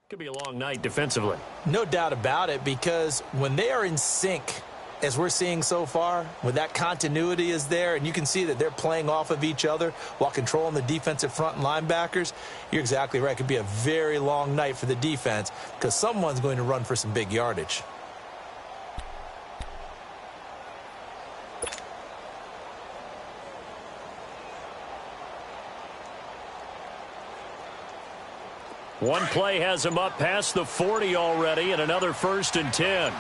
Could be a long night defensively. No doubt about it, because when they are in sync, as we're seeing so far, when that continuity is there and you can see that they're playing off of each other while controlling the defensive front and linebackers, you're exactly right. It could be a very long night for the defense because someone's going to run for some big yardage. One play has him up past the 40 already, and another 1st and 10.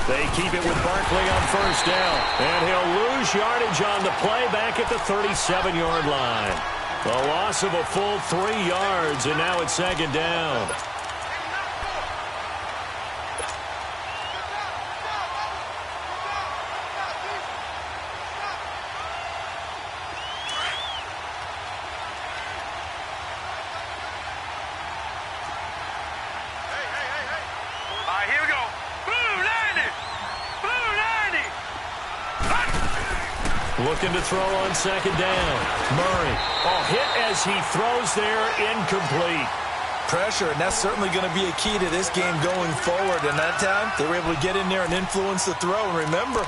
They keep it with Barkley on 1st down, and he'll lose yardage on the play back at the 37-yard line. A loss of a full 3 yards, and now it's 2nd down. Looking to throw on 2nd down. Murray. Oh, hit as he throws there, incomplete. Pressure, and that's certainly going to be a key to this game going forward. And that time, they were able to get in there and influence the throw. And remember,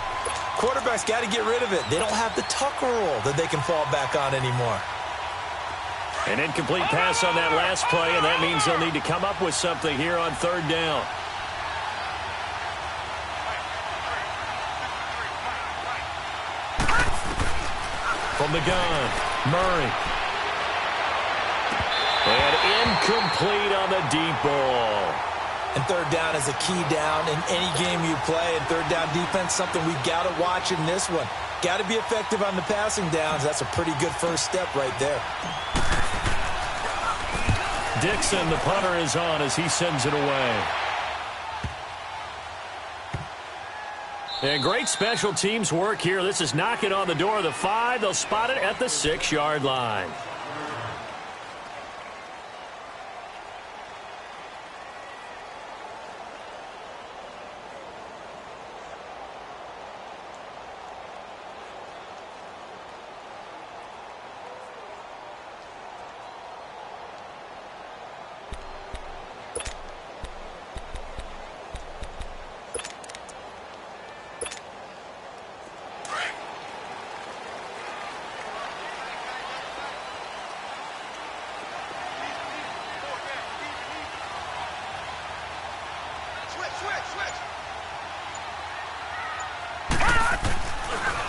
quarterbacks got to get rid of it. They don't have the Tucker rule that they can fall back on anymore. An incomplete pass on that last play, and that means they'll need to come up with something here on 3rd down. From the gun, Murray. And incomplete on the deep ball. And 3rd down is a key down in any game you play. And 3rd down defense, something we've got to watch in this one. Got to be effective on the passing downs. That's a pretty good first step right there. Dixon, the punter, is on as he sends it away. And great special teams work here. This is knocking on the door of the 5. They'll spot it at the 6-yard line.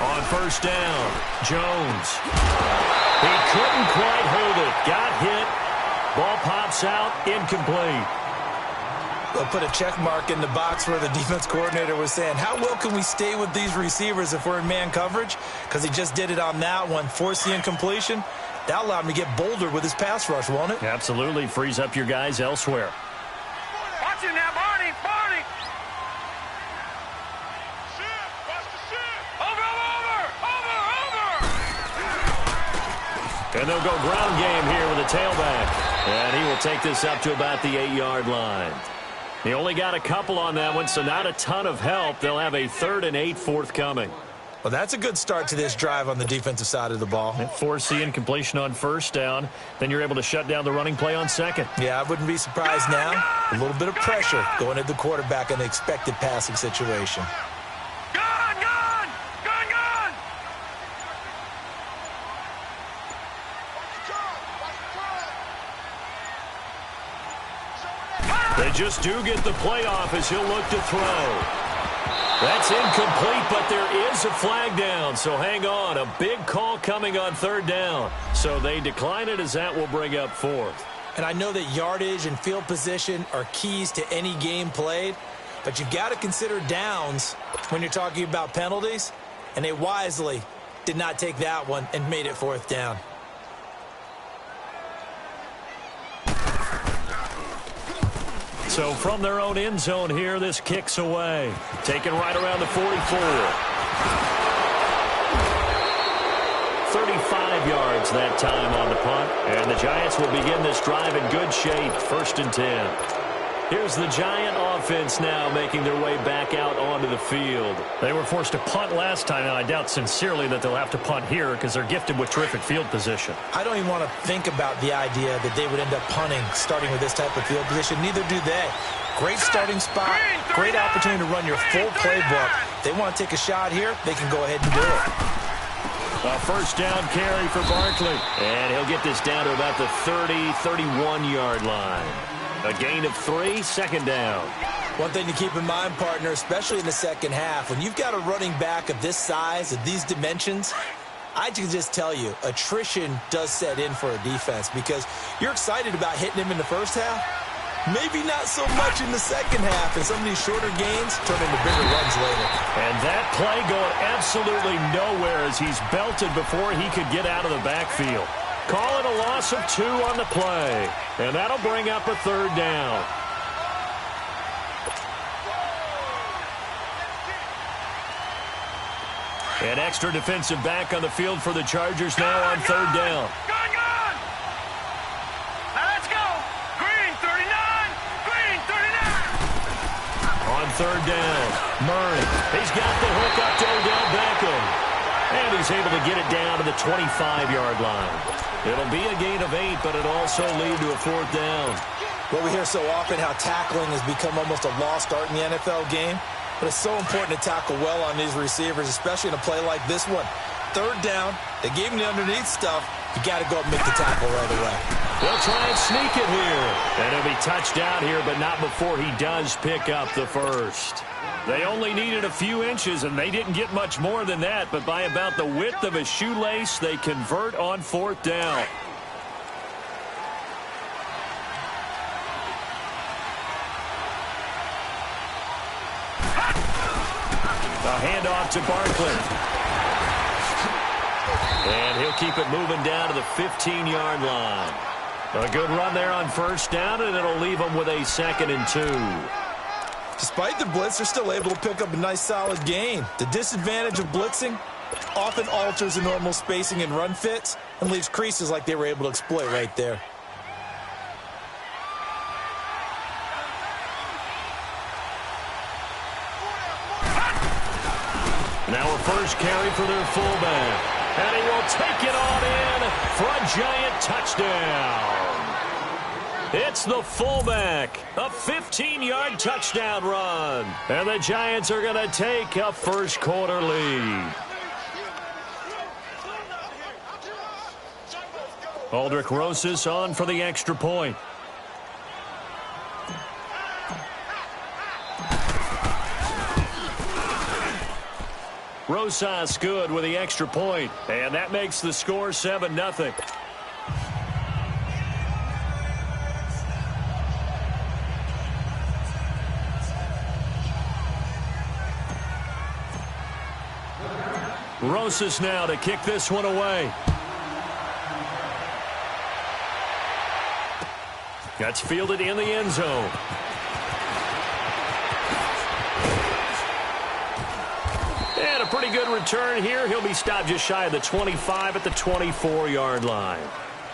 On 1st down, Jones. He couldn't quite hold it. Got hit. Ball pops out. Incomplete. They'll put a check mark in the box where the defense coordinator was saying, how well can we stay with these receivers if we're in man coverage? Because he just did it on that one. Forced the incompletion. That allowed him to get bolder with his pass rush, won't it? Absolutely. Frees up your guys elsewhere. Watch it now, Barney. Barney. And they'll go ground game here with a tailback. And he will take this up to about the 8-yard line. He only got a couple on that one, so not a ton of help. They'll have a 3rd and 8 forthcoming. Well, that's a good start to this drive on the defensive side of the ball. And force the incompletion on 1st down. Then you're able to shut down the running play on 2nd. Yeah, I wouldn't be surprised now. A little bit of pressure going at the quarterback in the expected passing situation. They just do get the play off as he'll look to throw. That's incomplete, but there is a flag down, so hang on. A big call coming on 3rd down. So they decline it as that will bring up 4th. And I know that yardage and field position are keys to any game played, but you've got to consider downs when you're talking about penalties, and they wisely did not take that one and made it 4th down. So from their own end zone here, this kicks away. Taken right around the 44. 35 yards that time on the punt. And the Giants will begin this drive in good shape. 1st and 10. Here's the Giant offense now making their way back out on to the field. They were forced to punt last time, and I doubt sincerely that they'll have to punt here because they're gifted with terrific field position. I don't even want to think about the idea that they would end up punting starting with this type of field position. Neither do they. Great starting spot, great opportunity to run your full playbook. If they want to take a shot here, they can go ahead and do it. A first down carry for Barkley. And he'll get this down to about the 30, 31-yard line. A gain of 3, second down. One thing to keep in mind, partner, especially in the second half, when you've got a running back of this size, of these dimensions, I can just tell you, attrition does set in for a defense because you're excited about hitting him in the first half. Maybe not so much in the second half, and some of these shorter gains turn into bigger runs later. And that play going absolutely nowhere as he's belted before he could get out of the backfield. Call it a loss of 2 on the play, and that'll bring up a third down. An extra defensive back on the field for the Chargers now on third down. On third down, Murray. He's got the hook up to Odell Beckham. And he's able to get it down to the 25-yard line. It'll be a gain of 8, but it'll also lead to a fourth down. Well, we hear so often how tackling has become almost a lost art in the NFL game. But it's so important to tackle well on these receivers, especially in a play like this one. Third down, they gave him the underneath stuff. You got to go up and make the tackle right away. They'll try and sneak it here. And he'll be touched down here, but not before he does pick up the first. They only needed a few inches, and they didn't get much more than that. But by about the width of a shoelace, they convert on fourth down. A handoff to Barkley. And he'll keep it moving down to the 15-yard line. A good run there on first down, and it'll leave them with a 2nd and 2. Despite the blitz, they're still able to pick up a nice, solid gain. The disadvantage of blitzing often alters the normal spacing and run fits and leaves creases like they were able to exploit right there. Now a first carry for their fullback. And he will take it on in for a giant touchdown. It's the fullback. A 15-yard touchdown run. And the Giants are going to take a first-quarter lead. Aldrich Rosas on for the extra point. Rosas good with the extra point, and that makes the score 7-0. Rosas now to kick this one away. That's fielded in the end zone. And a pretty good return here. He'll be stopped just shy of the 25 at the 24-yard line.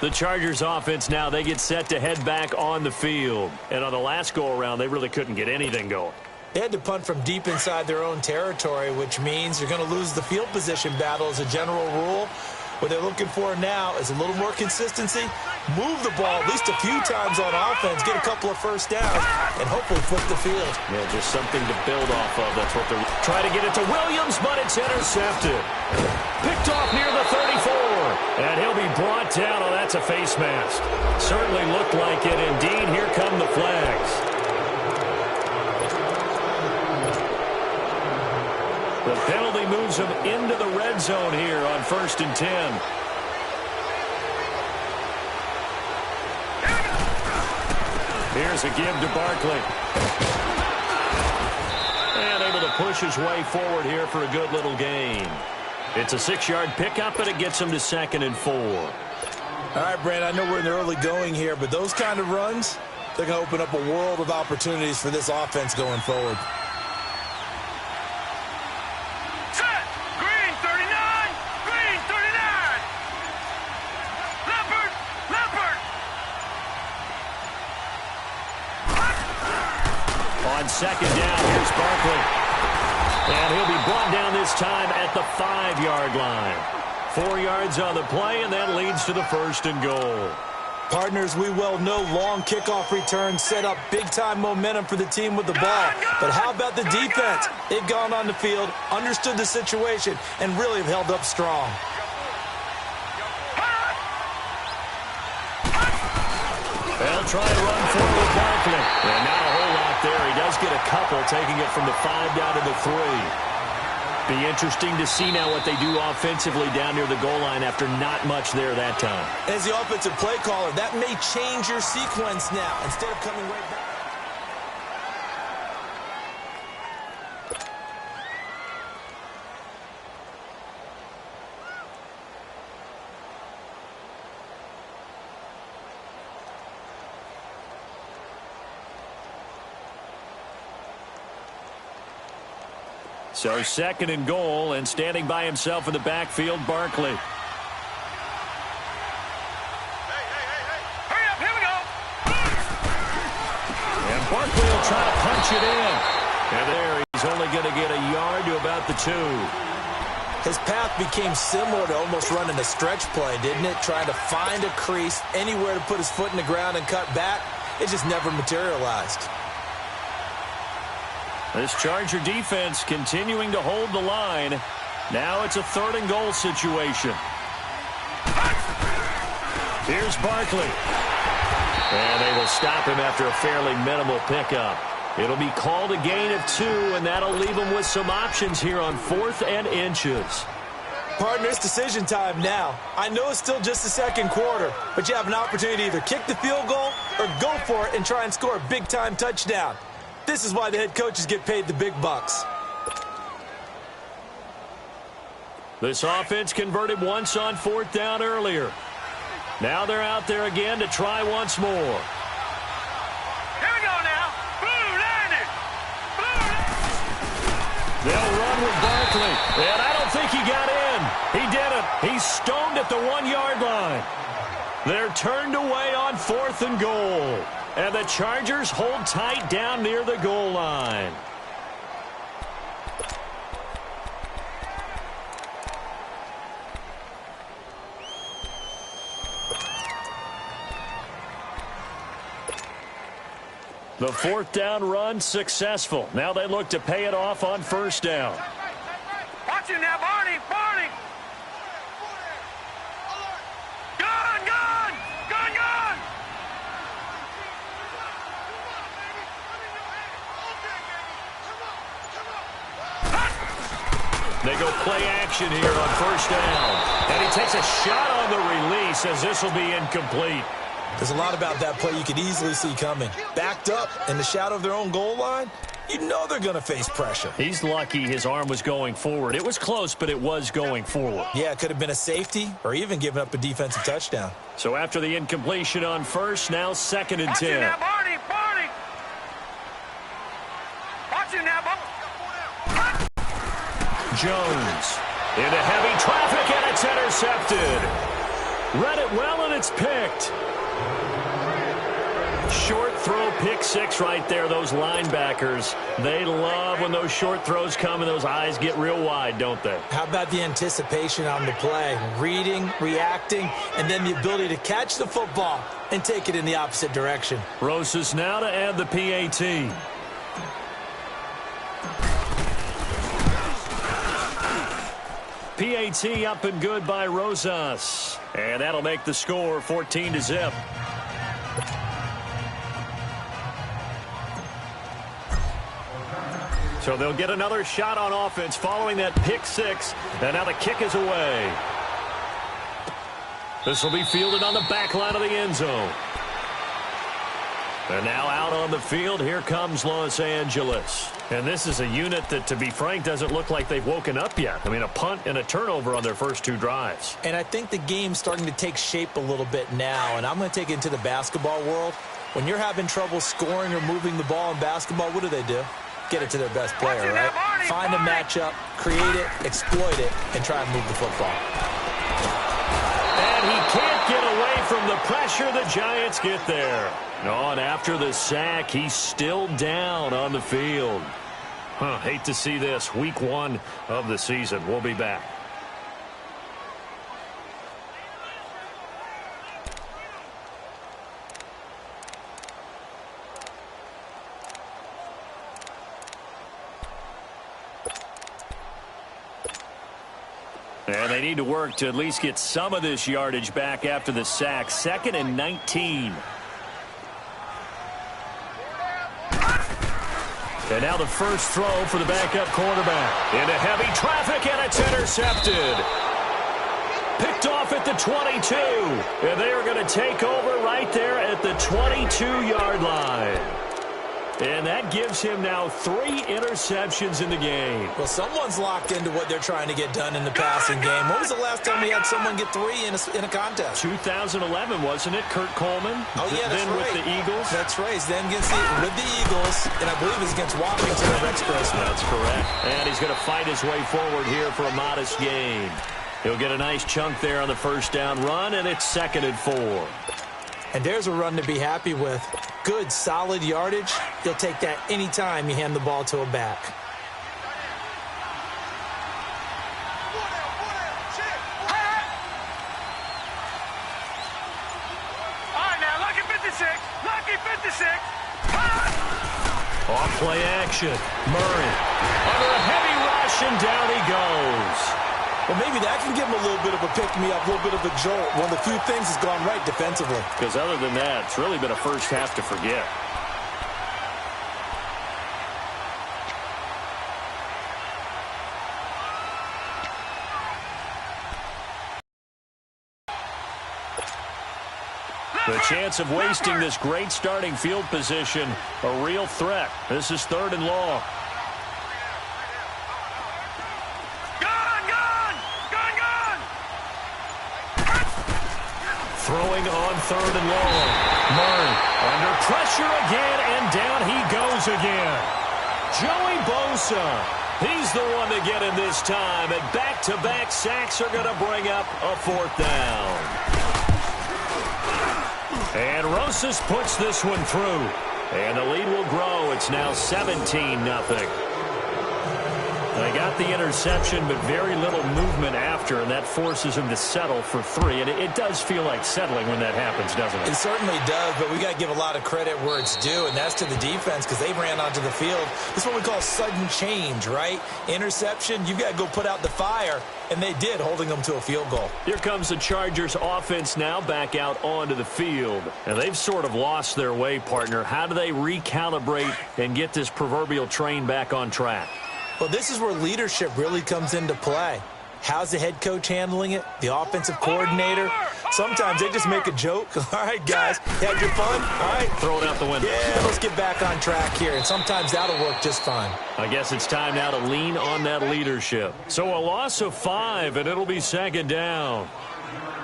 The Chargers offense now, they get set to head back on the field. And on the last go-around, they really couldn't get anything going. They had to punt from deep inside their own territory, which means you're going to lose the field position battle as a general rule. What they're looking for now is a little more consistency, move the ball at least a few times on offense, get a couple of first downs, and hopefully flip the field. Yeah, just something to build off of. That's what they're trying to get it to Williams, but it's intercepted. Picked off near the 34. And he'll be brought down. Oh, that's a face mask. Certainly looked like it. Indeed, here come the flags. The penalty moves him into the red zone here on 1st and 10. Here's a give to Barkley. And able to push his way forward here for a good little gain. It's a 6-yard pickup, and it gets him to 2nd and 4. All right, Brand, I know we're in the early going here, but those kind of runs, they're going to open up a world of opportunities for this offense going forward. On 2nd down, here's Barkley. this time at the 5-yard line. 4 yards on the play, and that leads to the 1st and goal. Partners, we well know long kickoff returns set up big-time momentum for the team with the ball. But how about the defense? They've gone on the field, understood the situation, and really have held up strong. They'll try to run forward Barkley. And not a whole lot there. He does get a couple, taking it from the 5 down to the 3. Be interesting to see now what they do offensively down near the goal line after not much there that time. As the offensive play caller, that may change your sequence now instead of coming right back. So 2nd and goal, and standing by himself in the backfield, Barkley. Hurry up, here we go. And Barkley will try to punch it in. And there, he's only going to get a yard to about the 2. His path became similar to almost running a stretch play, didn't it? Trying to find a crease, anywhere to put his foot in the ground and cut back. It just never materialized. This Charger defense continuing to hold the line. Now it's a 3rd and goal situation. Here's Barkley. And they will stop him after a fairly minimal pickup. It'll be called a gain of 2, and that'll leave them with some options here on 4th and inches. Partner, it's decision time now. I know it's still just the 2nd quarter, but you have an opportunity to either kick the field goal or go for it and try and score a big-time touchdown. This is why the head coaches get paid the big bucks. This offense converted once on 4th down earlier. Now they're out there again to try once more. Here we go now. Blue Lightning. Blue Lightning. They'll run with Barkley. And I don't think he got in. He didn't. He's stoned at the 1-yard line. They're turned away on 4th and goal. And the Chargers hold tight down near the goal line. The 4th down run successful. Now they look to pay it off on 1st down. Watch it now, Barney. Barney. Gun, gun. Gun, gun. They go play action here on 1st down. And he takes a shot on the release as this will be incomplete. There's a lot about that play you could easily see coming. Backed up in the shadow of their own goal line, you know they're going to face pressure. He's lucky his arm was going forward. It was close, but it was going forward. Yeah, it could have been a safety or even given up a defensive touchdown. So after the incompletion on 1st, now 2nd and Watch it 10. now, Barney. Barney. Watch it now, Barney. Jones into heavy traffic, and it's intercepted. Read it well, and it's picked. Short throw, pick 6 right there. Those linebackers, they love when those short throws come and those eyes get real wide, don't they? How about the anticipation on the play? Reading, reacting, and then the ability to catch the football and take it in the opposite direction. Rosas now to add the PAT. PAT up and good by Rosas. And that'll make the score 14-0. So they'll get another shot on offense following that pick 6. And now the kick is away. This will be fielded on the back line of the end zone. And now out on the field, here comes Los Angeles. And this is a unit that, to be frank, doesn't look like they've woken up yet. I mean, a punt and a turnover on their first 2 drives. And I think the game's starting to take shape a little bit now. And I'm going to take it into the basketball world. When you're having trouble scoring or moving the ball in basketball, what do? Get it to their best player, right? Find a matchup, create it, exploit it, and try and move the football. And he can't get away from the pressure. The Giants get there. No, and after the sack, he's still down on the field. Hate to see this. Week 1 of the season. We'll be back. And they need to work to at least get some of this yardage back after the sack. 2nd and 19. And now the first throw for the backup quarterback. Into heavy traffic, and it's intercepted. Picked off at the 22. And they are going to take over right there at the 22-yard line. And that gives him now 3 interceptions in the game. Well, someone's locked into what they're trying to get done in the passing game. When was the last time we had someone get 3 in a contest? 2011, wasn't it? Kurt Coleman. Oh, yeah, that's then right. with the Eagles. That's right. Then with the Eagles, and I believe it's against Washington or Rex Grossman. That's correct. And he's going to fight his way forward here for a modest gain. He'll get a nice chunk there on the first down run, and it's 2nd and 4. And there's a run to be happy with. Good, solid yardage. You'll take that anytime you hand the ball to a back. All right, now, lucky 56. Lucky 56. Off play action. Murray under a heavy rush, and down he goes. Well, maybe that can give him a little bit of a pick-me-up, a little bit of a jolt. One of the few things that's gone right defensively. Because other than that, it's really been a first half to forget. The chance of wasting this great starting field position, a real threat. This is 3rd and long. Throwing on 3rd and long. Murray under pressure again, and down he goes again. Joey Bosa, he's the one to get him this time, and back-to-back sacks are going to bring up a 4th down. And Rosas puts this one through, and the lead will grow. It's now 17-0. They got the interception, but very little movement after, and that forces him to settle for 3. And it does feel like settling when that happens, doesn't it? It certainly does, but we got to give a lot of credit where it's due, and that's to the defense because they ran onto the field. This is what we call sudden change, right? Interception, you've got to go put out the fire, and they did, holding them to a field goal. Here comes the Chargers offense now back out onto the field. And they've sort of lost their way, partner. How do they recalibrate and get this proverbial train back on track? Well, this is where leadership really comes into play. How's the head coach handling it? The offensive coordinator? Sometimes they just make a joke. All right, guys, had your fun? All right. Throw it out the window. Yeah, let's get back on track here. And sometimes that'll work just fine. I guess it's time now to lean on that leadership. So a loss of 5, and it'll be 2nd down.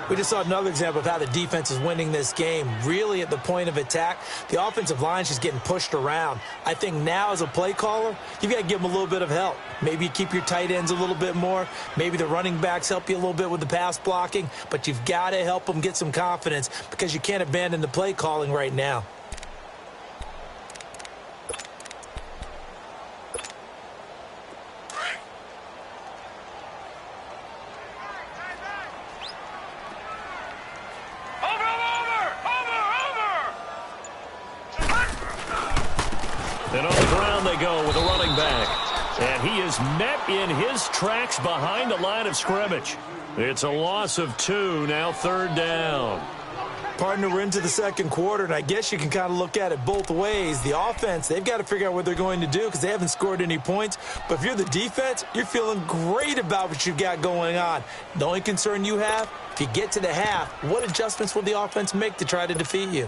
We just saw another example of how the defense is winning this game. Really at the point of attack, the offensive line is just getting pushed around. I think now as a play caller, you've got to give them a little bit of help. Maybe you keep your tight ends a little bit more. Maybe the running backs help you a little bit with the pass blocking. But you've got to help them get some confidence because you can't abandon the play calling right now. And on the ground they go with a running back. And he is met in his tracks behind the line of scrimmage. It's a loss of 2, now 3rd down. Partner, we're into the 2nd quarter, and I guess you can kind of look at it both ways. The offense, they've got to figure out what they're going to do because they haven't scored any points. But if you're the defense, you're feeling great about what you've got going on. The only concern you have, if you get to the half, what adjustments will the offense make to try to defeat you?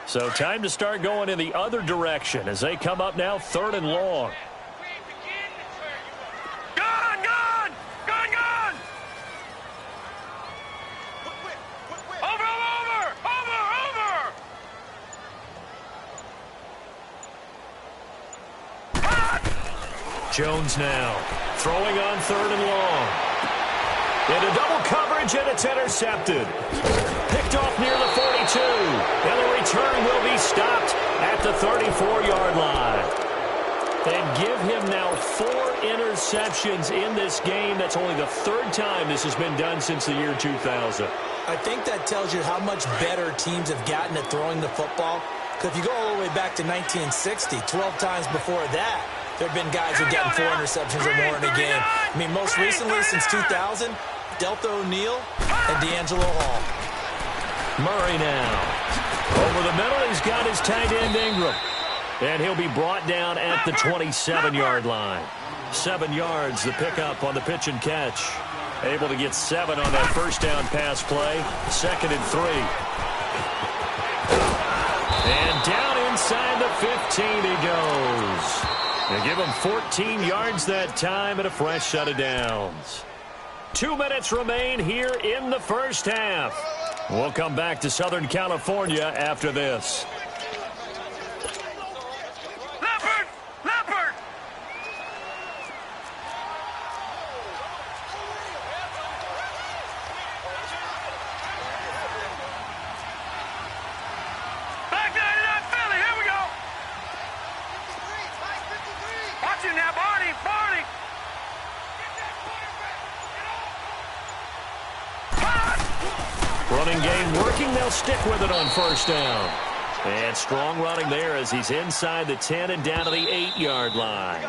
So time to start going in the other direction as they come up now 3rd and long. Gun! Gun! Gun! Gun! Over! Over! Over! Over! Jones now throwing on 3rd and long. Into double coverage, and it's intercepted. Picked off near the 42. And the return will be stopped at the 34-yard line. And give him now 4 interceptions in this game. That's only the 3rd time this has been done since the year 2000. I think that tells you how much better teams have gotten at throwing the football. Because if you go all the way back to 1960, 12 times before that, there have been guys who've gotten 4 interceptions or more in a game. I mean, most recently, since 2000, Delta O'Neal and D'Angelo Hall. Murray now. Over the middle, he's got his tight end Ingram. And he'll be brought down at the 27-yard line. 7 yards, the pickup on the pitch and catch. Able to get 7 on that first down pass play. 2nd and 3. And down inside the 15 he goes. They give him 14 yards that time and a fresh set of downs. 2 minutes remain here in the first half. We'll come back to Southern California after this. Running game working. They'll stick with it on first down. And strong running there as he's inside the 10 and down to the 8-yard line.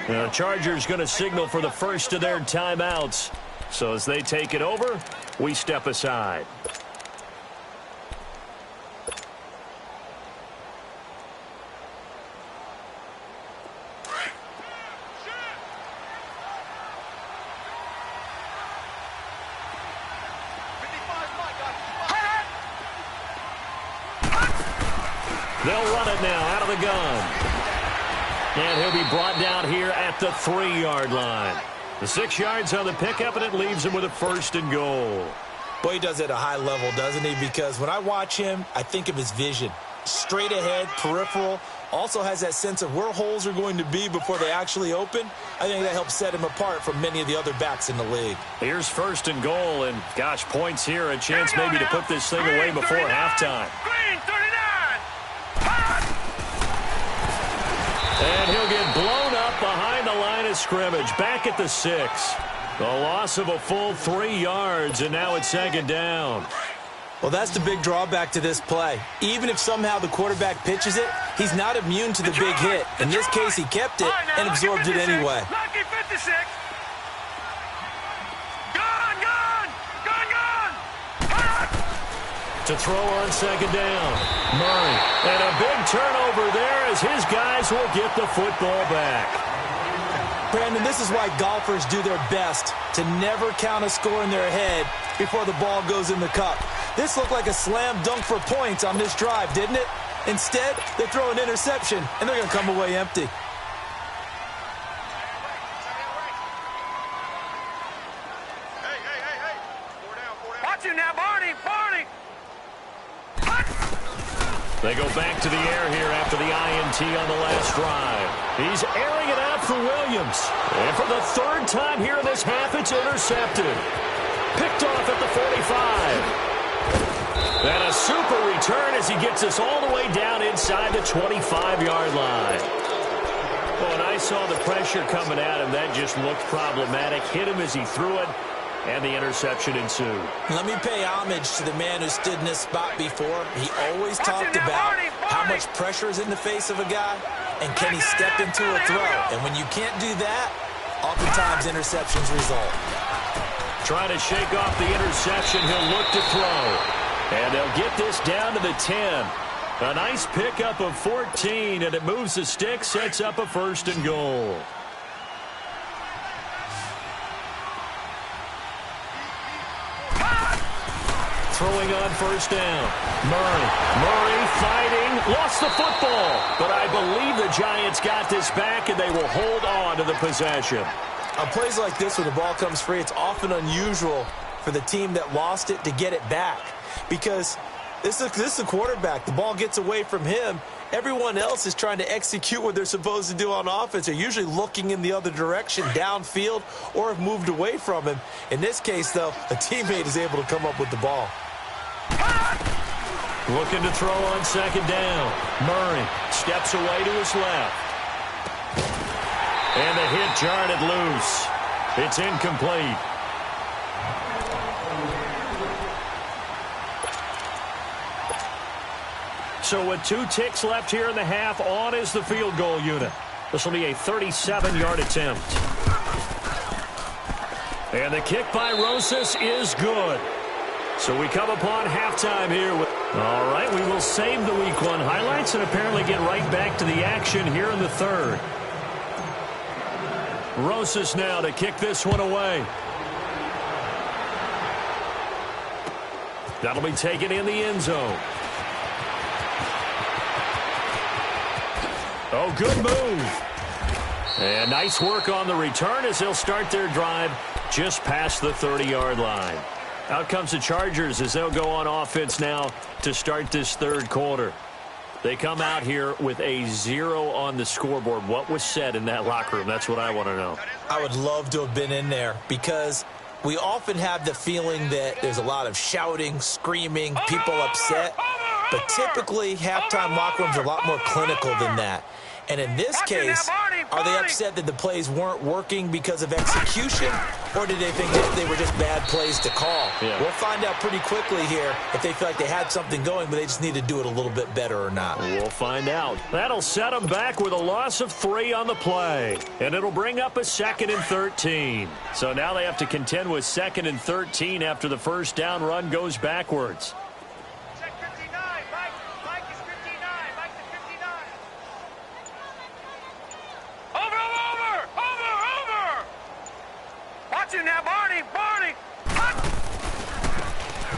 The Chargers going to signal for the first of their timeouts. So as they take it over, we step aside. They'll run it now out of the gun. And he'll be brought down here at the 3-yard line. The 6 yards on the pickup, and it leaves him with a 1st and goal. Boy, he does it at a high level, doesn't he? Because when I watch him, I think of his vision. Straight ahead, peripheral. Also has that sense of where holes are going to be before they actually open. I think that helps set him apart from many of the other backs in the league. Here's 1st and goal, and gosh, points here. A chance maybe to put this thing away before halftime. And he'll get blown up behind the line of scrimmage, back at the 6. The loss of a full 3 yards, and now it's 2nd down. Well, that's the big drawback to this play. Even if somehow the quarterback pitches it, he's not immune to the big hit. In this case, he kept it and absorbed it anyway. Lucky 56. To throw on 2nd down. Murray. And a big turnover there as his guys will get the football back. Brandon, this is why golfers do their best to never count a score in their head before the ball goes in the cup. This looked like a slam dunk for points on this drive, didn't it? Instead, they throw an interception, and they're going to come away empty. Watch him now, Barney. They go back to the air here after the INT on the last drive. He's airing it out for Williams. And for the 3rd time here in this half, it's intercepted. Picked off at the 45. And a super return as he gets us all the way down inside the 25-yard line. Well, and I saw the pressure coming at him. That just looked problematic. Hit him as he threw it. And the interception ensued. Let me pay homage to the man who stood in this spot before. He always talked about how much pressure is in the face of a guy, and can he step into a throw. And when you can't do that, oftentimes interceptions result. Trying to shake off the interception, he'll look to throw. And they'll get this down to the 10. A nice pickup of 14, and it moves the stick, sets up a 1st and goal. Throwing on 1st down. Murray fighting. Lost the football. But I believe the Giants got this back, and they will hold on to the possession. On plays like this, when the ball comes free, it's often unusual for the team that lost it to get it back. Because this is the quarterback. The ball gets away from him. Everyone else is trying to execute what they're supposed to do on offense. They're usually looking in the other direction, downfield, or have moved away from him. In this case, though, a teammate is able to come up with the ball. Looking to throw on 2nd down. Murray steps away to his left. And the hit jarred it loose. It's incomplete. So with 2 ticks left here in the half, on is the field goal unit. This will be a 37-yard attempt. And the kick by Rosas is good. So we come upon halftime here. All right, we will save the Week 1 highlights and apparently get right back to the action here in the third. Rosas now to kick this one away. That'll be taken in the end zone. Oh, good move. And nice work on the return as they'll start their drive just past the 30-yard line. Out comes the Chargers as they'll go on offense now to start this third quarter. They come out here with a 0 on the scoreboard. What was said in that locker room? That's what I want to know. I would love to have been in there because we often have the feeling that there's a lot of shouting, screaming, people upset. But typically, halftime locker rooms are a lot more clinical than that. And in this case, are they upset that the plays weren't working because of execution, or did they think that they were just bad plays to call? Yeah. We'll find out pretty quickly here if they feel like they had something going, but they just need to do it a little bit better or not. We'll find out. That'll set them back with a loss of 3 on the play, and it'll bring up a 2nd and 13. So now they have to contend with 2nd and 13 after the first down run goes backwards.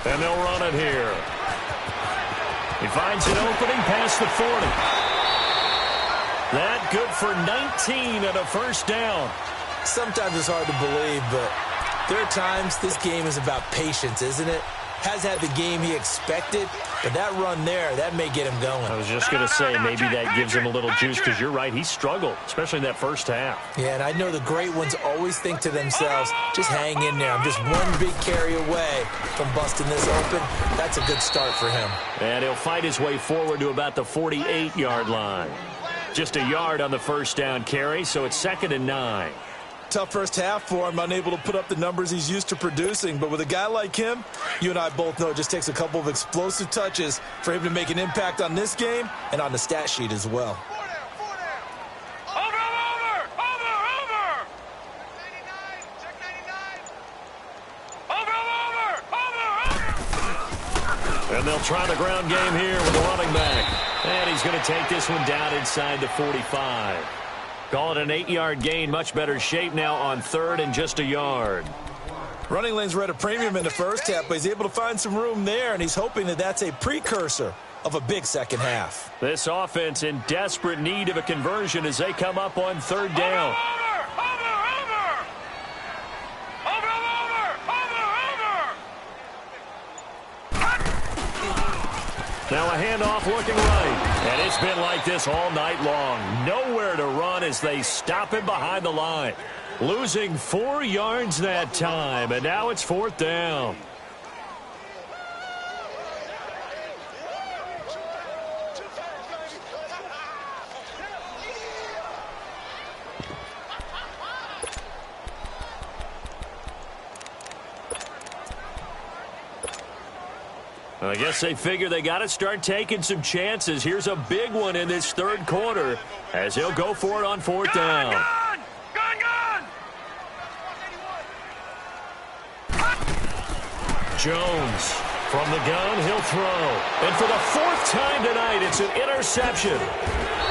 And they'll run it here. He finds an opening past the 40. That good for 19 and a first down. Sometimes it's hard to believe, but there are times this game is about patience, isn't it? Has had the game he expected, but that run there, that may get him going. I was just going to say, maybe that gives him a little juice because you're right, he struggled, especially in that first half. Yeah, and I know the great ones always think to themselves, just hang in there. I'm just one big carry away from busting this open. That's a good start for him. And he'll fight his way forward to about the 48-yard line. Just a yard on the first down carry, so it's 2nd and 9. Tough first half for him, unable to put up the numbers he's used to producing. But with a guy like him, you and I both know it just takes a couple of explosive touches for him to make an impact on this game and on the stat sheet as well. And they'll try the ground game here with the running back. And he's going to take this one down inside the 45. Call it an 8-yard gain. Much better shape now on 3rd and just a yard. Running lanes were at a premium in the first half, but he's able to find some room there, and he's hoping that that's a precursor of a big second half. This offense in desperate need of a conversion as they come up on 3rd down. Now a handoff looking right. And it's been like this all night long. Nowhere to run as they stop him behind the line. Losing 4 yards that time, and now it's 4th down. I guess they figure they got to start taking some chances. Here's a big one in this third quarter as he'll go for it on 4th down. Gun! Jones from the gun, he'll throw. And for the 4th time tonight, it's an interception.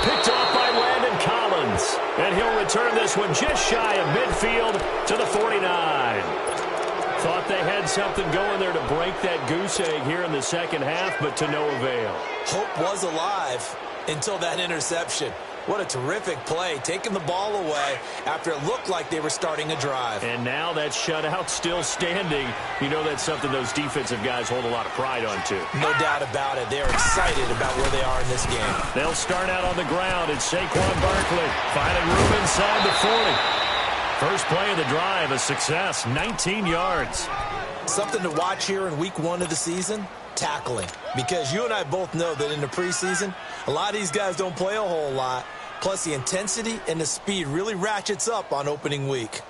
Picked off by Landon Collins. And he'll return this one just shy of midfield to the 49. Thought they had something going there to break that goose egg here in the second half, but to no avail. Hope was alive until that interception. What a terrific play, taking the ball away after it looked like they were starting a drive. And now that shutout still standing. You know that's something those defensive guys hold a lot of pride on, too. No doubt about it. They're excited about where they are in this game. They'll start out on the ground. It's Saquon Barkley finding room inside the 40. First play of the drive, a success, 19 yards. Something to watch here in week 1 of the season, tackling. Because you and I both know that in the preseason, a lot of these guys don't play a whole lot. Plus, the intensity and the speed really ratchets up on opening week.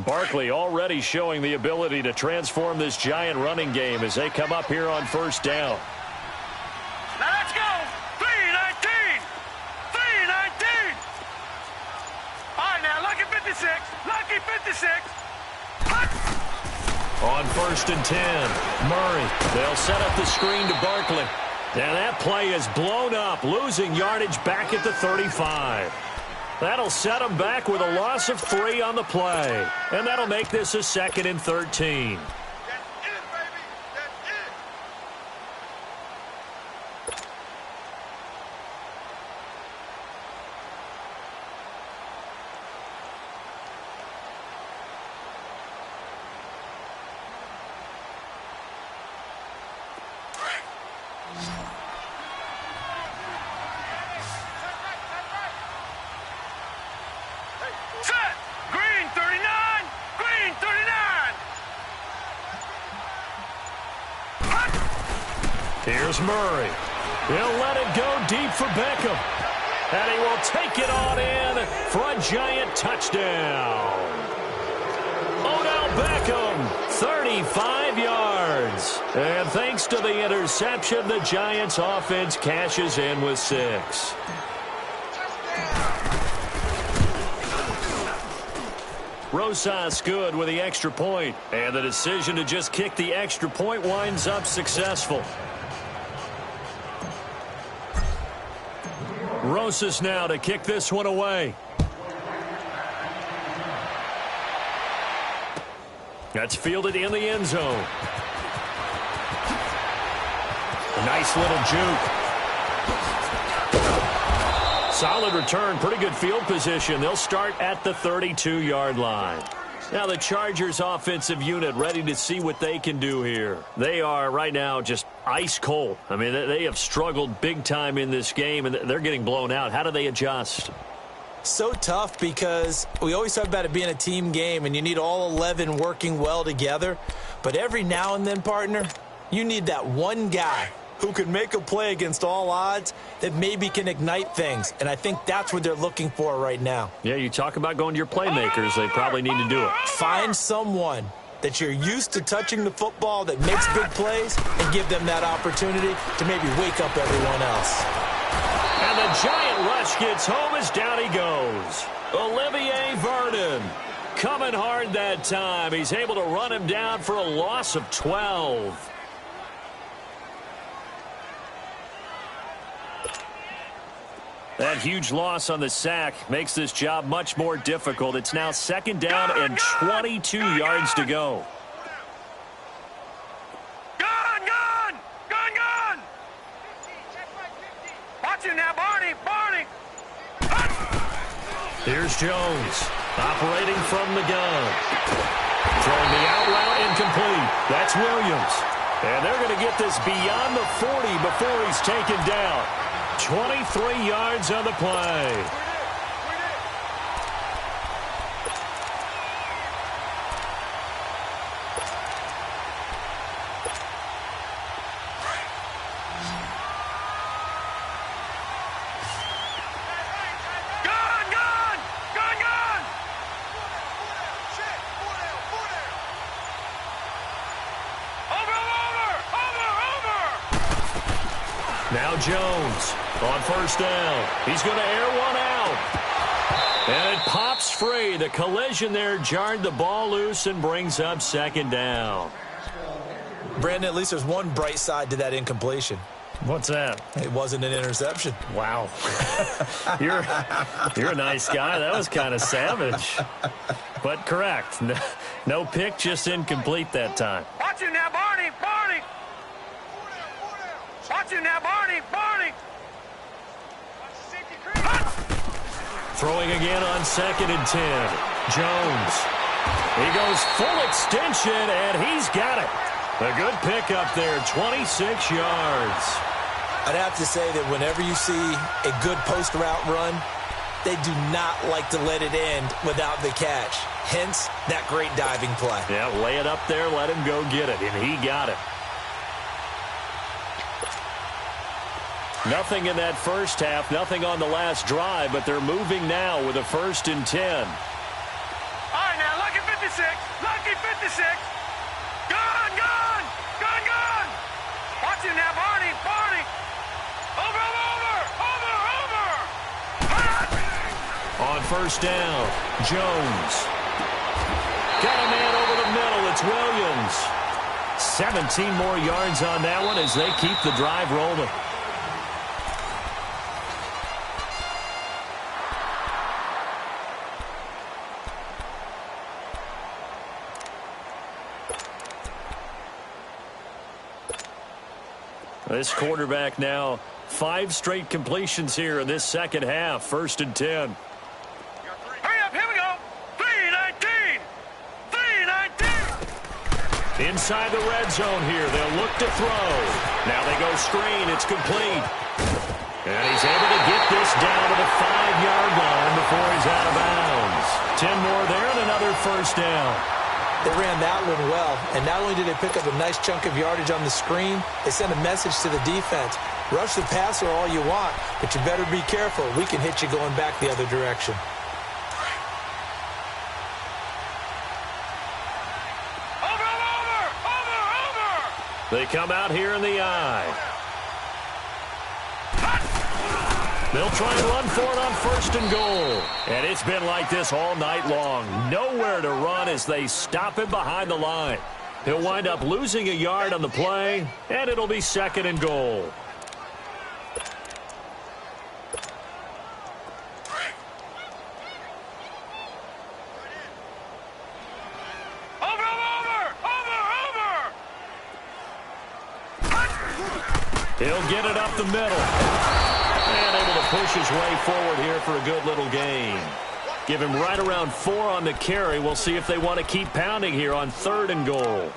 Barkley already showing the ability to transform this Giant running game as they come up here on first down. Now let's go. 3-19. 3-19. All right, now, lucky 56. Lucky 56. On first and 10, Murray. They'll set up the screen to Barkley. And that play is blown up, losing yardage back at the 35. That'll set them back with a loss of 3 on the play. And that'll make this a 2nd and 13. Set. Green 39. Green 39. Here's Murray. He'll let it go deep for Beckham. And he will take it on in for a Giant touchdown. Odell Beckham, 35 yards. And thanks to the interception, the Giants offense cashes in with 6. Rosas good with the extra point, and the decision to just kick the extra point winds up successful. Rosas now to kick this one away. That's fielded in the end zone. Nice little juke. Solid return, pretty good field position. They'll start at the 32-yard line. Now the Chargers offensive unit ready to see what they can do here. They are right now just ice cold. I mean, they have struggled big time in this game, and they're getting blown out. How do they adjust? So tough because we always talk about it being a team game, and you need all 11 working well together. But every now and then, partner, you need that one guy who can make a play against all odds that maybe can ignite things. And I think that's what they're looking for right now. Yeah, you talk about going to your playmakers. They probably need to do it. Find someone that you're used to touching the football that makes big plays and give them that opportunity to maybe wake up everyone else. And the Giant rush gets home as down he goes. Olivier Vernon coming hard that time. He's able to run him down for a loss of 12. That huge loss on the sack makes this job much more difficult. It's now 2nd down and 22 yards to go. Gone, gone, gone, gone. Watch him now, Barney, Barney. Here's Jones operating from the gun. Throwing the out route incomplete. That's Williams. And they're going to get this beyond the 40 before he's taken down. 23 yards on the play. Now Jones on first down. He's going to air one out. And it pops free. The collision there jarred the ball loose and brings up 2nd down. Brandon, at least there's one bright side to that incompletion. What's that? It wasn't an interception. Wow. You're a nice guy. That was kind of savage. But correct. No pick, just incomplete that time. Watch him now, Barney, Barney. Watch him now, Barney, Barney. Throwing again on 2nd and 10. Jones. He goes full extension, and he's got it. A good pickup there, 26 yards. I'd have to say that whenever you see a good post route run, they do not like to let it end without the catch. Hence, that great diving play. Yeah, lay it up there, let him go get it, and he got it. Nothing in that first half, nothing on the last drive, but they're moving now with a 1st and 10. All right, now, lucky 56. Lucky 56. Gone, gone. Gone, gone. Watch him now, Barney. Barney. Over, over, over, over. On 1st down, Jones. Got a man over the middle. It's Williams. 17 more yards on that one as they keep the drive rolling. This quarterback now 5 straight completions here in this second half. 1st and 10. Hurry up, here we go. 3-19. 3-19. Inside the red zone here. They'll look to throw. Now they go screen. It's complete. And he's able to get this down to the 5-yard line before he's out of bounds. 10 more there and another 1st down. They ran that one well, and not only did they pick up a nice chunk of yardage on the screen, they sent a message to the defense. Rush the passer all you want, but you better be careful. We can hit you going back the other direction. Over, over, over, over. They come out here in the eye. They'll try and run for it on 1st and goal. And it's been like this all night long. Nowhere to run as they stop him behind the line. He'll wind up losing a yard on the play, and it'll be 2nd and goal. Over, over, over, over. He'll get it up the middle. And able to push his way forward here for a good little gain. Give him right around 4 on the carry. We'll see if they want to keep pounding here on 3rd and goal.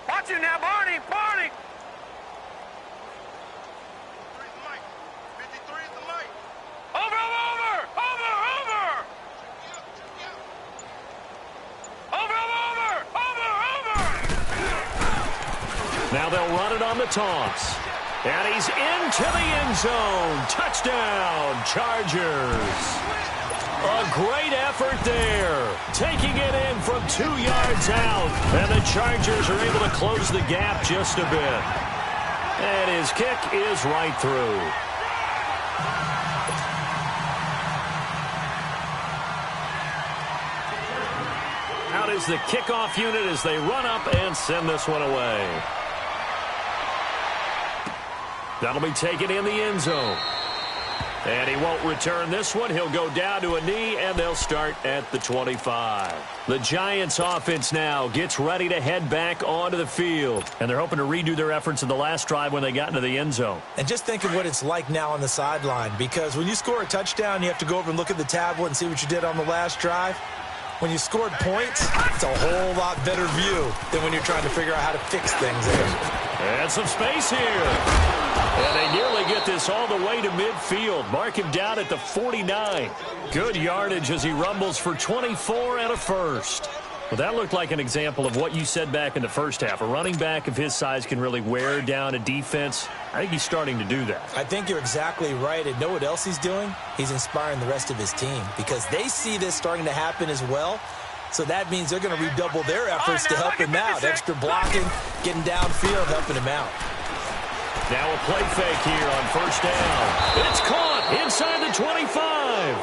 Watch him now, Barney. Barney. 53 is the mic. Over, over, over, over. Over, over, over, over. Now they'll run it on the toss. And he's into the end zone. Touchdown, Chargers. A great effort there. Taking it in from 2 yards out. And the Chargers are able to close the gap just a bit. And his kick is right through. Out is the kickoff unit as they run up and send this one away. That'll be taken in the end zone. And he won't return this one. He'll go down to a knee, and they'll start at the 25. The Giants offense now gets ready to head back onto the field. And they're hoping to redo their efforts in the last drive when they got into the end zone. And just think of what it's like now on the sideline, because when you score a touchdown, you have to go over and look at the tablet and see what you did on the last drive. When you scored points, it's a whole lot better view than when you're trying to figure out how to fix things there. And some space here. And they nearly get this all the way to midfield. Mark him down at the 49. Good yardage as he rumbles for 24 and a 1st. Well, that looked like an example of what you said back in the first half. A running back of his size can really wear down a defense. I think he's starting to do that. I think you're exactly right. And know what else he's doing? He's inspiring the rest of his team because they see this starting to happen as well. So that means they're going to redouble their efforts to help him out. Extra blocking, getting downfield, helping him out. Now a play fake here on 1st down. It's caught inside the 25.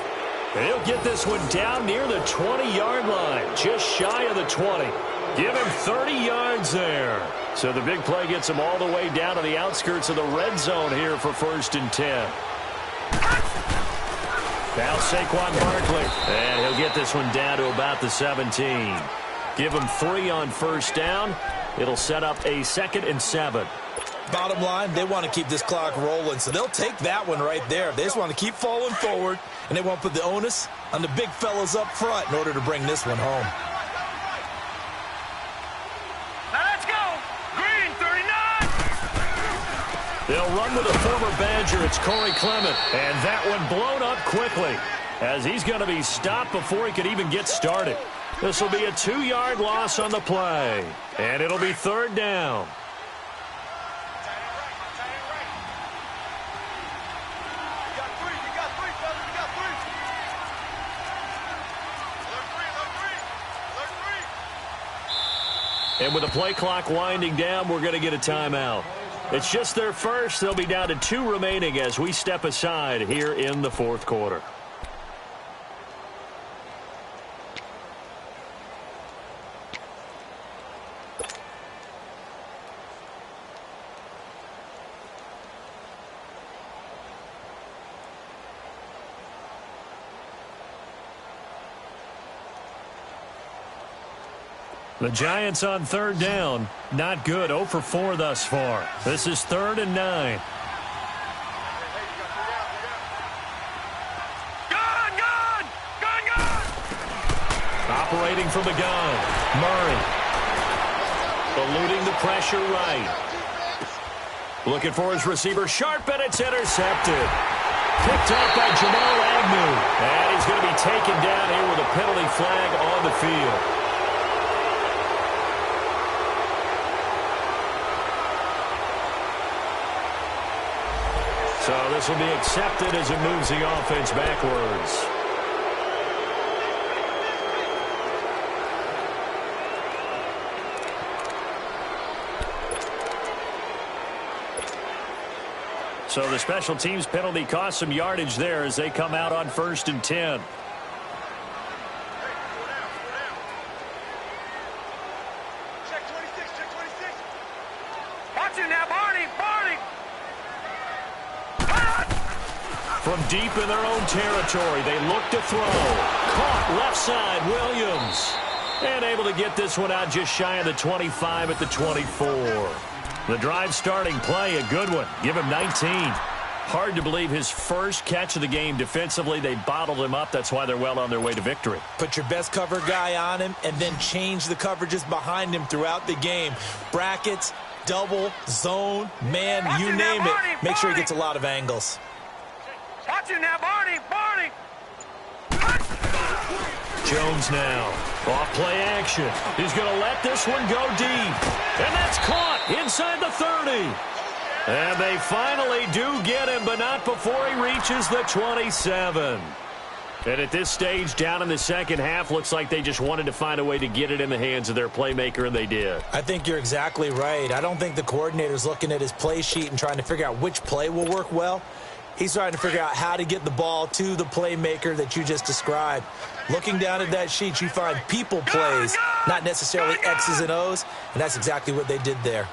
He'll get this one down near the 20-yard line, just shy of the 20. Give him 30 yards there. So the big play gets him all the way down to the outskirts of the red zone here for 1st and 10. Now Saquon Barkley, and he'll get this one down to about the 17. Give him 3 on 1st down. It'll set up a 2nd and 7. Bottom line, they want to keep this clock rolling, so they'll take that one right there. They just want to keep falling forward, and they won't put the onus on the big fellas up front in order to bring this one home. Now let's go. Green, 39. They'll run with a former Badger. It's Corey Clement, and that one blown up quickly. as he's going to be stopped before he could even get started. This will be a 2-yard loss on the play, and it'll be 3rd down. And with the play clock winding down, we're going to get a timeout. It's just their first. They'll be down to 2 remaining as we step aside here in the 4th quarter. The Giants on 3rd down. Not good. 0 for 4 thus far. This is 3rd and 9. Gun! Operating from the gun. Murray. Eluding the pressure right. Looking for his receiver. Sharp, and it's intercepted. Picked up by Jamal Agnew. And he's going to be taken down here with a penalty flag on the field. So this will be accepted as it moves the offense backwards. So the special teams penalty cost some yardage there as they come out on 1st and 10. Check 26, check 26. Watch it now, Barney. From deep in their own territory, they look to throw. Caught left side, Williams. And able to get this one out just shy of the 25 at the 24. The drive starting play, a good one. Give him 19. Hard to believe his first catch of the game defensively. They bottled him up. That's why they're well on their way to victory. Put your best cover guy on him and then change the coverages behind him throughout the game. Brackets, double, zone, man, you name it. Make sure he gets a lot of angles. Watch it now, Barney. Jones now. Off play action. He's going to let this one go deep. And that's caught inside the 30. And they finally do get him, but not before he reaches the 27. And at this stage, down in the second half, looks like they just wanted to find a way to get it in the hands of their playmaker, and they did. I think you're exactly right. I don't think the coordinator's looking at his play sheet and trying to figure out which play will work well. He's trying to figure out how to get the ball to the playmaker that you just described. Looking down at that sheet, you find people plays, not necessarily X's and O's, and that's exactly what they did there.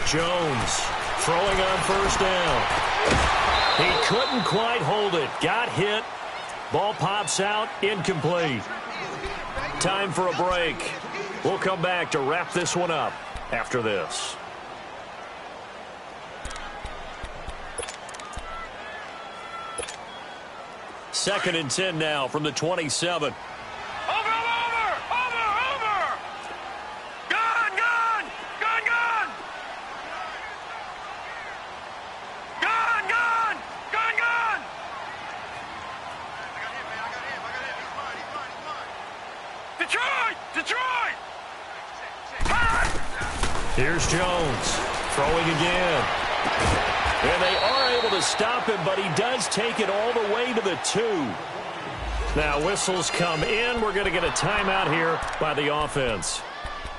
Jones throwing on 1st down. He couldn't quite hold it. Got hit. Ball pops out. Incomplete. Time for a break. We'll come back to wrap this one up after this. Second and 10 now from the 27. Here's Jones throwing again. And they are able to stop him, but he does take it all the way to the 2. Now whistles come in. We're going to get a timeout here by the offense.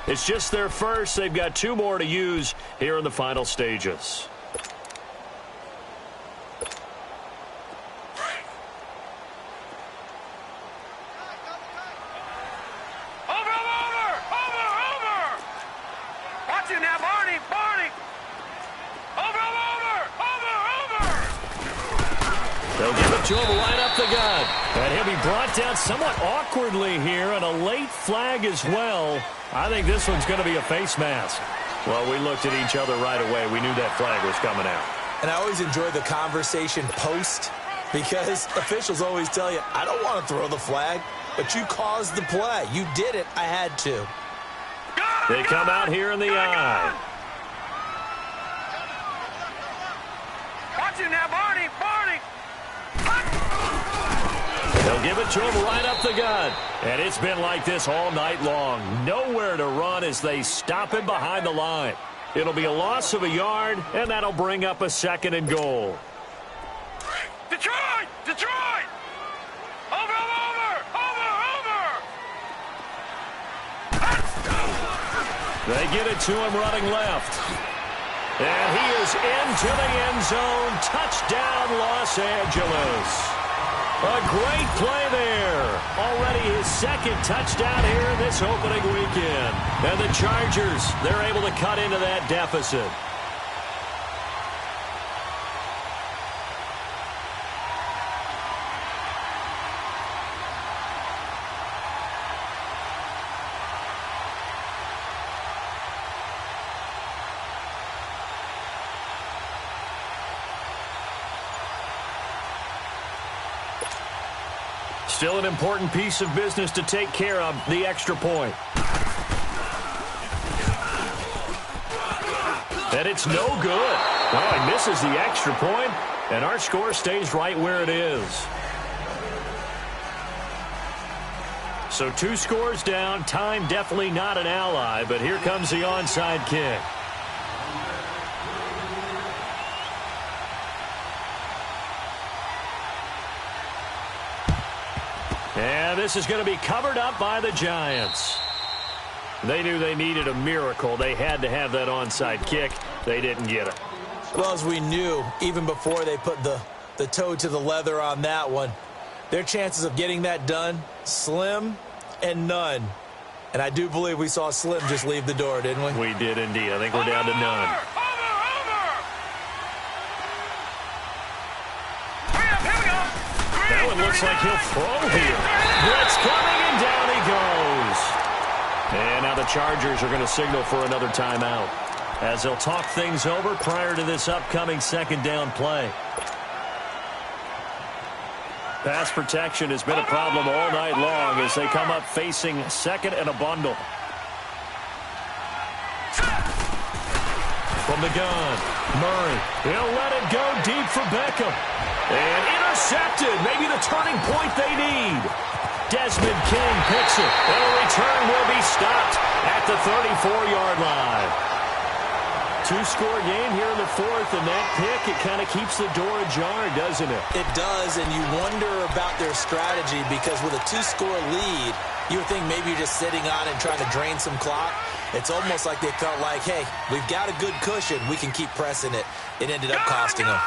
It's just their first. They've got 2 more to use here in the final stages. They'll give it to him right up the gut. And he'll be brought down somewhat awkwardly here, and a late flag as well. I think this one's going to be a face mask. Well, we looked at each other right away. We knew that flag was coming out. And I always enjoy the conversation post, because officials always tell you, I don't want to throw the flag, but you caused the play. You did it. I had to. They come out here in the eye. Watch you now, Barney. Barney. They'll give it to him right up the gut. And it's been like this all night long. Nowhere to run as they stop him behind the line. It'll be a loss of a yard, and that'll bring up a 2nd and goal. Detroit! Detroit! Over, over, over, over! They get it to him running left. And he is into the end zone. Touchdown, Los Angeles. A great play there. Already his 2nd touchdown here this opening weekend. And the Chargers, they're able to cut into that deficit. Still an important piece of business to take care of, the extra point. And it's no good. Oh, he misses the extra point, and our score stays right where it is. So 2 scores down. Time definitely not an ally, but here comes the onside kick. And this is going to be covered up by the Giants. They knew they needed a miracle. They had to have that onside kick. They didn't get it. Well, as we knew, even before they put the toe to the leather on that one, their chances of getting that done, slim and none. And I do believe we saw Slim just leave the door, didn't we? We did indeed. I think we're down to none. That one looks like he'll throw here. Blitz coming, and down he goes. And now the Chargers are going to signal for another timeout as they'll talk things over prior to this upcoming 2nd down play. Pass protection has been a problem all night long as they come up facing 2nd and a bundle. From the gun, Murray. He'll let it go deep for Beckham. And intercepted. Maybe the turning point they need. Desmond King picks it. And a return will be stopped at the 34-yard line. 2-score game here in the 4th, and that pick, it kind of keeps the door ajar, doesn't it? It does, and you wonder about their strategy because with a 2-score lead, you would think maybe you're just sitting on it and trying to drain some clock. It's almost like they felt like, hey, we've got a good cushion. We can keep pressing it. It ended up costing them.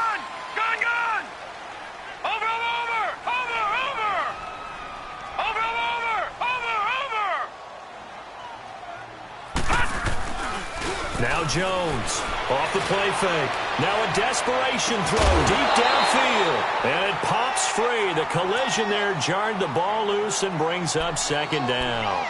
Now Jones, off the play fake. Now a desperation throw deep downfield. And it pops free. The collision there jarred the ball loose and brings up 2nd down.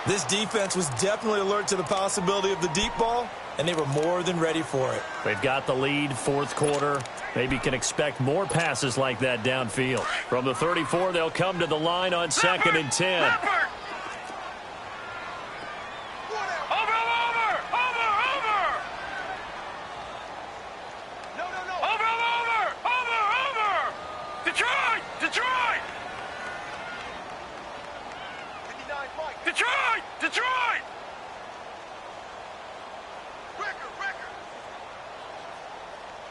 This defense was definitely alert to the possibility of the deep ball, and they were more than ready for it. They've got the lead, 4th quarter. Maybe can expect more passes like that downfield. From the 34, they'll come to the line on 2nd and 10. Detroit!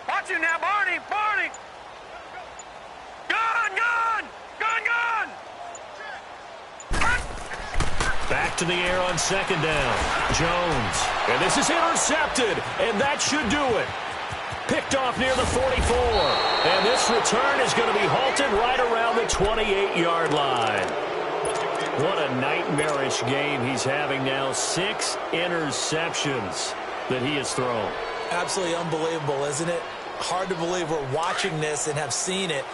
Watch him now, Barney! Barney! Gun! Gun! Gun! Gun! Back to the air on 2nd down. Jones. And this is intercepted. And that should do it. Picked off near the 44. And this return is going to be halted right around the 28-yard line. What a nightmarish game he's having now. 6 interceptions that he has thrown. Absolutely unbelievable, isn't it? Hard to believe we're watching this and have seen it,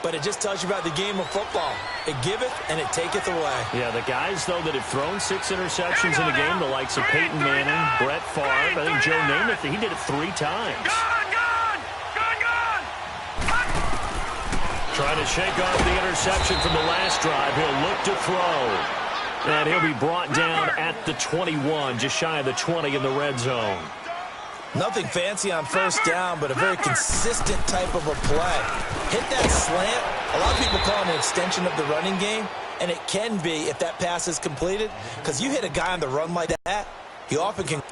but it just tells you about the game of football. It giveth and it taketh away. Yeah, the guys, though, that have thrown 6 interceptions in a game, the likes of Peyton Manning, Brett Favre, I think Joe Namath, he did it 3 times. Gun! Gun! Gun! Gun! Trying to shake off the interception from the last drive. He'll look to throw. And he'll be brought down at the 21, just shy of the 20 in the red zone. Nothing fancy on first down, but a very consistent type of a play. Hit that slant. A lot of people call it an extension of the running game, and it can be if that pass is completed, because you hit a guy on the run like that, he often can